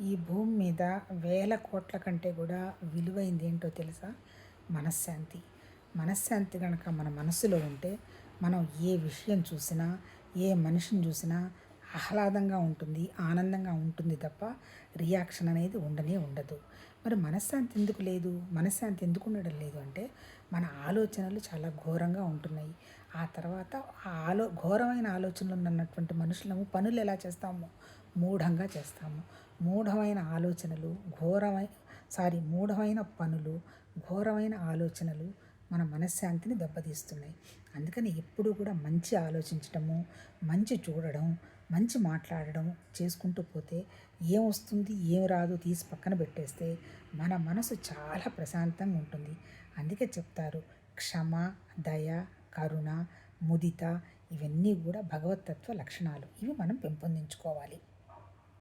ఈ భూమి మీద వేల కోట్ల కంటే కూడా విలువైంది ఏంటో తెలుసా? మనశ్శాంతి. మనశ్శాంతి కనుక మన మనసులో ఉంటే మనం ఏ విషయం చూసినా, ఏ మనిషిని చూసినా ఆహ్లాదంగా ఉంటుంది, ఆనందంగా ఉంటుంది తప్ప రియాక్షన్ అనేది ఉండనే ఉండదు. మరి మనశ్శాంతి ఎందుకు లేదు? మనశ్శాంతి ఎందుకు ఉండడం లేదు అంటే మన ఆలోచనలు చాలా ఘోరంగా ఉంటున్నాయి. ఆ తర్వాత ఘోరమైన ఆలోచనలు ఉన్నటువంటి మనుషులము పనులు ఎలా చేస్తాము? మూఢంగా చేస్తాము. మూఢమైన ఆలోచనలు మూఢమైన పనులు, ఘోరమైన ఆలోచనలు మన మనశ్శాంతిని దెబ్బతీస్తున్నాయి. అందుకని ఎప్పుడూ కూడా మంచి ఆలోచించటము, మంచి చూడడం, మంచి మాట్లాడడం చేసుకుంటూ పోతే ఏమొస్తుంది ఏం రాదు తీసి పక్కన పెట్టేస్తే మన మనసు చాలా ప్రశాంతంగా ఉంటుంది. అందుకే చెప్తారు క్షమ, దయ, కరుణ, ముదిత ఇవన్నీ కూడా భగవతత్వ లక్షణాలు. ఇవి మనం పెంపొందించుకోవాలి.